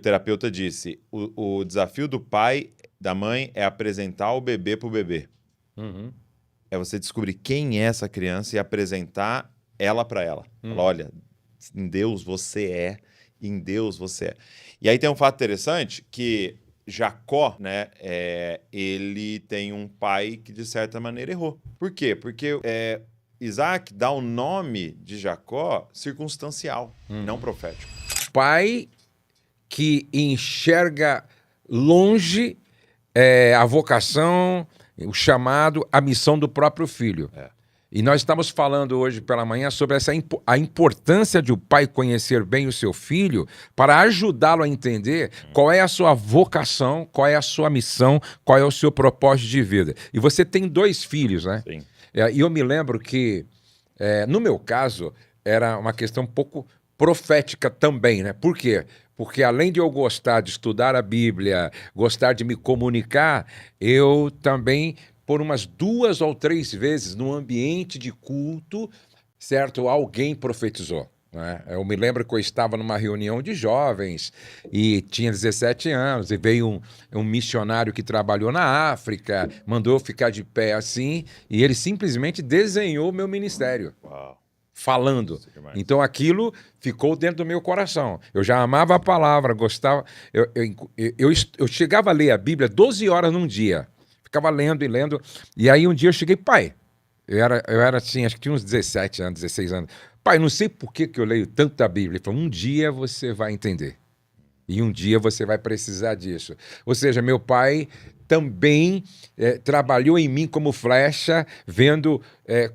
terapeuta disse, o desafio do pai, da mãe, é apresentar o bebê pro bebê. Uhum. É você descobrir quem é essa criança e apresentar ela para ela. Falar, olha, em Deus você é, em Deus você é. E aí tem um fato interessante que Jacó, né, ele tem um pai que de certa maneira errou. Por quê? Porque Isaac dá o nome de Jacó circunstancial, não profético. Pai que enxerga longe a vocação, o chamado, a missão do próprio filho. E nós estamos falando hoje pela manhã sobre a importância de o pai conhecer bem o seu filho para ajudá-lo a entender qual é a sua vocação, qual é a sua missão, qual é o seu propósito de vida. E você tem 2 filhos, né? Sim. E eu me lembro que, no meu caso, era uma questão um pouco profética também, né? Por quê? Porque além de eu gostar de estudar a Bíblia, gostar de me comunicar, eu também, por umas 2 ou 3 vezes, no ambiente de culto, certo? Alguém profetizou. Né? Eu me lembro que eu estava numa reunião de jovens e tinha 17 anos e veio um missionário que trabalhou na África, mandou eu ficar de pé assim e ele simplesmente desenhou o meu ministério. Uau. Falando. Então aquilo ficou dentro do meu coração. Eu já amava a palavra, gostava. Eu chegava a ler a Bíblia 12 horas num dia. Ficava lendo e lendo. E aí um dia eu cheguei, pai. Eu era assim, acho que tinha uns 17 anos, 16 anos. Pai, não sei por que eu leio tanta Bíblia. Ele falou, um dia você vai entender. E um dia você vai precisar disso. Ou seja, meu pai também trabalhou em mim como flecha, vendo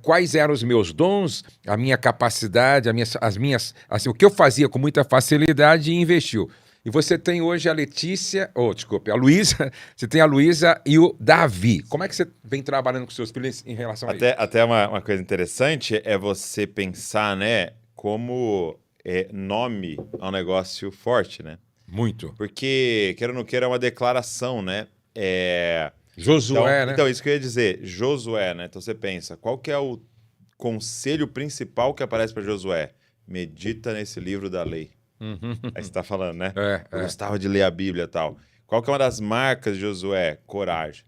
quais eram os meus dons, a minha capacidade, o que eu fazia com muita facilidade e investiu. E você tem hoje a Letícia, a Luísa, você tem a Luísa e o Davi. Como é que você vem trabalhando com seus filhos em relação a isso? Até uma coisa interessante é você pensar, né, como nome é um negócio forte, né? Muito. Porque, queira ou não queira, é uma declaração, né? Josué, né? Então, isso que eu ia dizer, Josué, né? Então você pensa, qual que é o conselho principal que aparece para Josué? Medita nesse livro da lei. Aí você tá falando, né? Eu gostava de ler a Bíblia e tal. Qual que é uma das marcas de Josué? Coragem.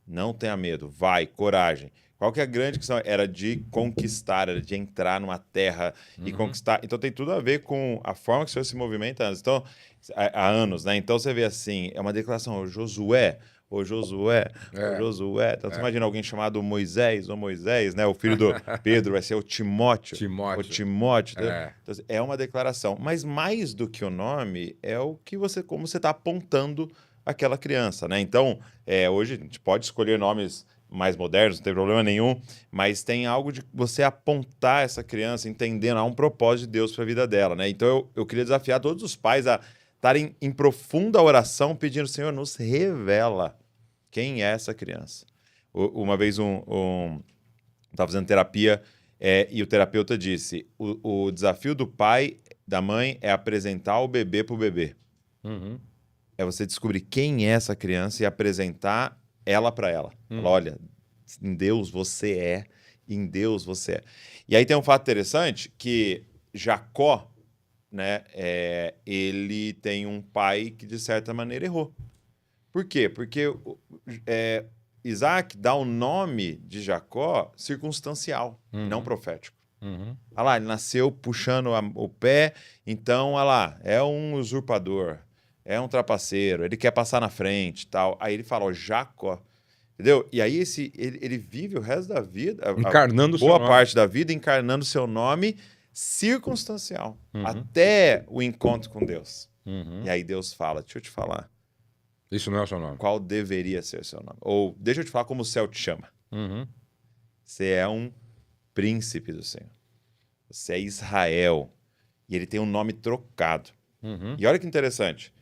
Não tenha medo, vai, coragem. Qual que é a grande questão? Era de conquistar, era de entrar numa terra e conquistar. Então tem tudo a ver com a forma que o Senhor se movimenta há anos. Então, há anos, né? Então você vê assim, é uma declaração, Josué. Então você imagina alguém chamado Moisés, ou Moisés, né? O filho do Pedro vai ser o Timóteo. O Timóteo. Então, é uma declaração. Mas mais do que o nome, é o que como você está apontando aquela criança, né? Então, hoje a gente pode escolher nomes mais modernos, não tem problema nenhum, mas tem algo de você apontar essa criança, entendendo, há um propósito de Deus para a vida dela, né? Então, eu queria desafiar todos os pais a estarem em profunda oração, pedindo, Senhor, nos revela quem é essa criança. Uma vez estava fazendo terapia e o terapeuta disse, o desafio do pai, da mãe, é apresentar o bebê pro bebê. É você descobrir quem é essa criança e apresentar ela para ela. Falar, olha, em Deus você é, em Deus você é. E aí tem um fato interessante que Jacó, né, ele tem um pai que de certa maneira errou. Por quê? Porque Isaac dá o nome de Jacó circunstancial, não profético. Olha lá, ele nasceu puxando o pé, então, olha lá, é um usurpador, é um trapaceiro, ele quer passar na frente, tal. Aí ele fala, ó, Jacó, entendeu? E aí ele vive o resto da vida, encarnando o seu boa nome. parte da vida, encarnando o seu nome circunstancial, até o encontro com Deus. E aí Deus fala, deixa eu te falar. Isso não é o seu nome. Qual deveria ser o seu nome? Ou deixa eu te falar como o céu te chama. Você é um príncipe do Senhor. Você é Israel. E ele tem um nome trocado. E olha que interessante.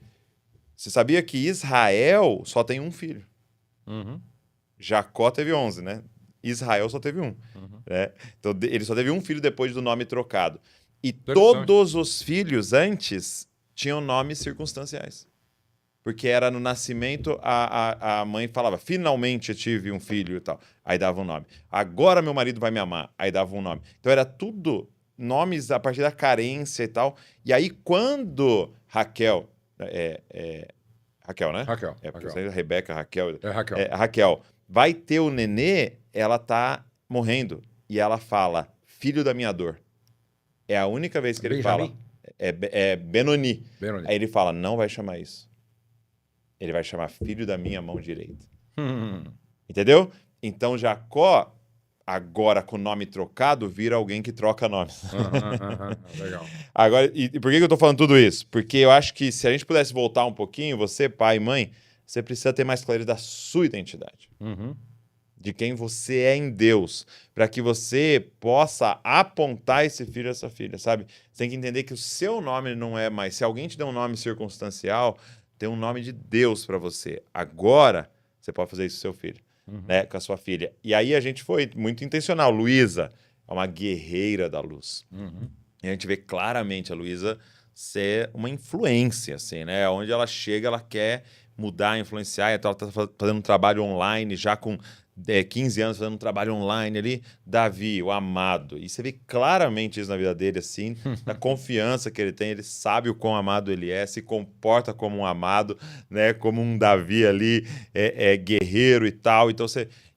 Você sabia que Israel só tem um filho? Jacó teve 11, né? Israel só teve um. Né? Então, ele só teve um filho depois do nome trocado. E todos os filhos antes tinham nomes circunstanciais. Porque era no nascimento, a mãe falava, finalmente eu tive um filho e tal. Aí dava um nome. Agora meu marido vai me amar. Aí dava um nome. Então era tudo nomes a partir da carência e tal. E aí quando Raquel, Raquel, né? Raquel. Raquel. Rebeca, Raquel. Raquel. Raquel. Vai ter o nenê, ela tá morrendo. E ela fala, filho da minha dor. É a única vez que ele fala. É Benoni. Aí ele fala, não vai chamar isso. Ele vai chamar filho da minha mão direita. Entendeu? Então Jacó, agora com o nome trocado, vira alguém que troca nomes. Legal. Agora, e por que eu tô falando tudo isso? Porque eu acho que se a gente pudesse voltar um pouquinho, você, pai e mãe, você precisa ter mais clareza da sua identidade. De quem você é em Deus, para que você possa apontar esse filho, essa filha, sabe? Você tem que entender que o seu nome não é mais... Se alguém te der um nome circunstancial, tem um nome de Deus para você. Agora, você pode fazer isso com seu filho, né? Com a sua filha. E aí a gente foi muito intencional. Luísa é uma guerreira da luz. E a gente vê claramente a Luísa ser uma influência, assim, né? Onde ela chega, ela quer mudar, influenciar. Então ela está fazendo um trabalho online já com 15 anos, fazendo um trabalho online ali. Davi, o amado. E você vê claramente isso na vida dele, assim, da confiança que ele tem. Ele sabe o quão amado ele é, se comporta como um amado, né? Como um Davi ali, guerreiro e tal. Então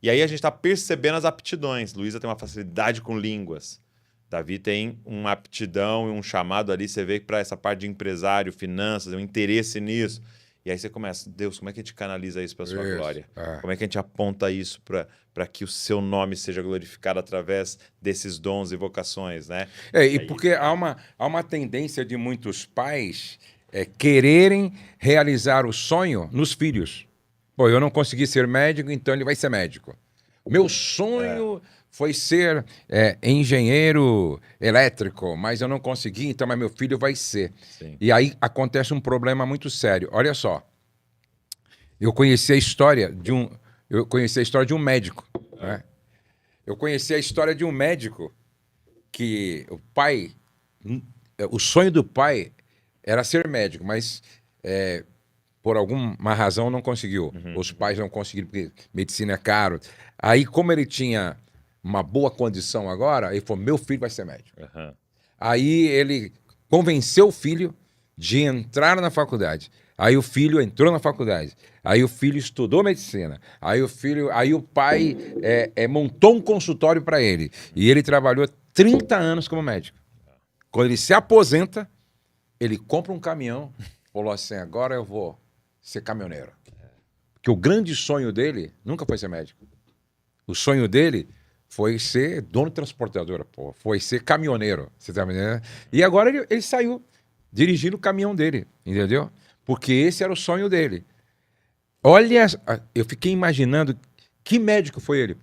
E aí a gente está percebendo as aptidões. Luísa tem uma facilidade com línguas. Davi tem uma aptidão e um chamado ali. Você vê para essa parte de empresário, finanças, um interesse nisso. E aí você começa, Deus, como é que a gente canaliza isso para a sua glória? Como é que a gente aponta isso para que o seu nome seja glorificado através desses dons e vocações, né? Porque há uma tendência de muitos pais quererem realizar o sonho nos filhos. Pô, eu não consegui ser médico, então ele vai ser médico. Meu sonho foi ser engenheiro elétrico, mas eu não consegui, então mas meu filho vai ser. Sim. E aí acontece um problema muito sério. Olha só, eu conheci a história de um médico. Né? Eu conheci a história de um médico que o sonho do pai era ser médico, mas por alguma razão não conseguiu. Os pais não conseguiram, porque medicina é caro. Aí, como ele tinha uma boa condição agora, ele falou, meu filho vai ser médico. Aí ele convenceu o filho de entrar na faculdade. Aí o filho entrou na faculdade. Aí o filho estudou medicina. Aí o pai montou um consultório para ele. E ele trabalhou 30 anos como médico. Quando ele se aposenta, ele compra um caminhão, falou assim, agora eu vou ser caminhoneiro. Porque o grande sonho dele nunca foi ser médico. O sonho dele foi ser dono de transportadora, foi ser caminhoneiro, você tá me entendendo? E agora ele saiu dirigindo o caminhão dele, entendeu? Porque esse era o sonho dele. Olha, eu fiquei imaginando que médico foi ele.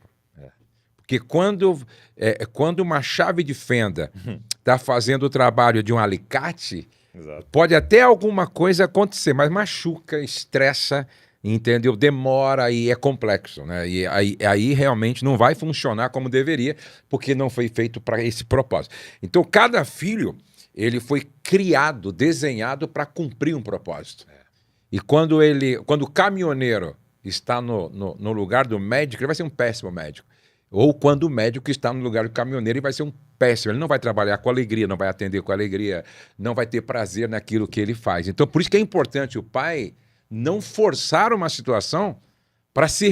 Porque quando uma chave de fenda está fazendo o trabalho de um alicate, Exato. Pode até alguma coisa acontecer, mas machuca, estressa, entendeu? Demora e é complexo, né? E aí realmente não vai funcionar como deveria, porque não foi feito para esse propósito. Então, cada filho, ele foi criado, desenhado para cumprir um propósito. E quando o caminhoneiro está no lugar do médico, ele vai ser um péssimo médico. Ou quando o médico está no lugar do caminhoneiro, ele vai ser um péssimo. Ele não vai trabalhar com alegria, não vai atender com alegria, não vai ter prazer naquilo que ele faz. Então, por isso que é importante o pai não forçar uma situação para se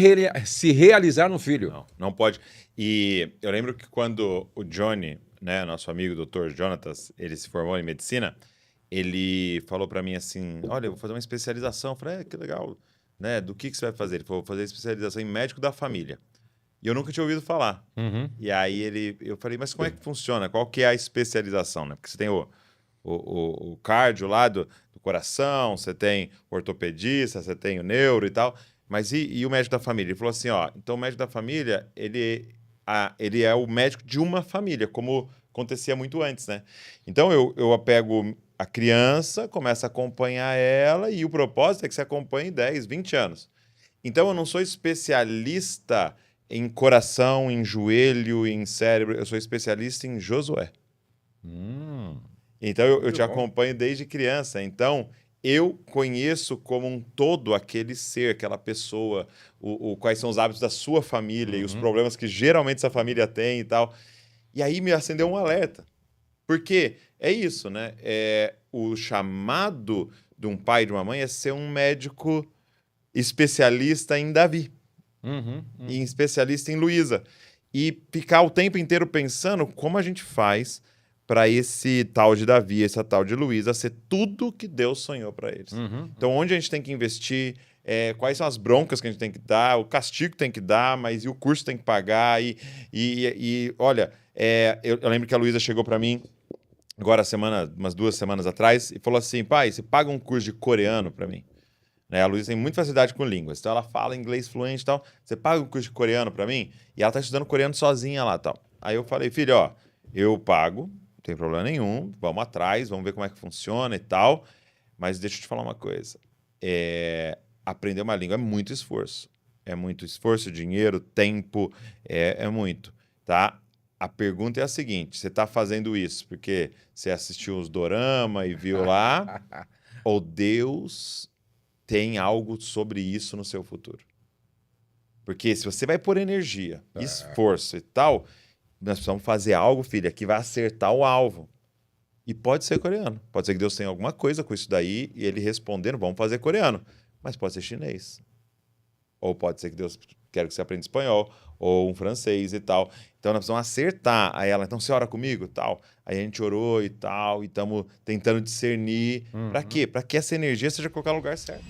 realizar no filho. Não pode. E eu lembro que quando o Johnny, né, nosso amigo Dr. Jonatas, ele se formou em medicina, ele falou para mim assim, olha, eu vou fazer uma especialização. Eu falei, que legal, né? Do que você vai fazer? Ele falou, vou fazer especialização em médico da família. E eu nunca tinha ouvido falar. E aí eu falei, mas como é que funciona? Qual que é a especialização, né? Porque você tem o cardio lá do coração, você tem o ortopedista, você tem o neuro e tal. Mas e o médico da família? Ele falou assim, ó, então o médico da família, ele é o médico de uma família, como acontecia muito antes, né? Então eu pego a criança, começo a acompanhar ela e o propósito é que você acompanhe 10, 20 anos. Então eu não sou especialista em coração, em joelho, em cérebro. Eu sou especialista em Josué. Então, eu te acompanho desde criança. Então, eu conheço como um todo aquele ser, aquela pessoa, quais são os hábitos da sua família e os problemas que geralmente essa família tem e tal. E aí me acendeu um alerta. Porque é isso, né? o chamado de um pai e de uma mãe é ser um médico especialista em Davi. E especialista em Luísa. E ficar o tempo inteiro pensando como a gente faz para esse tal de Davi, essa tal de Luísa ser tudo que Deus sonhou para eles. Então, onde a gente tem que investir, quais são as broncas que a gente tem que dar, o castigo que tem que dar, mas e o curso tem que pagar. E olha, eu lembro que a Luísa chegou para mim agora umas 2 semanas atrás e falou assim: pai, você paga um curso de coreano para mim? Né? A Luísa tem muita facilidade com línguas, então ela fala inglês fluente e tal. Você paga um curso de coreano para mim? E ela tá estudando coreano sozinha lá e tal. Aí eu falei: filho, ó, eu pago, não tem problema nenhum, vamos atrás, vamos ver como é que funciona e tal. Mas deixa eu te falar uma coisa. Aprender uma língua é muito esforço. É muito esforço, dinheiro, tempo, é muito, tá? A pergunta é a seguinte: você tá fazendo isso porque você assistiu os dorama e viu lá, ou Deus tem algo sobre isso no seu futuro? Porque se você vai pôr energia, esforço e tal, nós precisamos fazer algo, filha, que vai acertar o alvo. E pode ser coreano. Pode ser que Deus tenha alguma coisa com isso daí e ele respondendo, vamos fazer coreano. Mas pode ser chinês. Ou pode ser que Deus quer que você aprenda espanhol, ou um francês e tal. Então nós precisamos acertar. Aí ela, então você ora comigo? Tal. Aí a gente orou e tal, e estamos tentando discernir. Para quê? Para que essa energia seja colocada no lugar certo.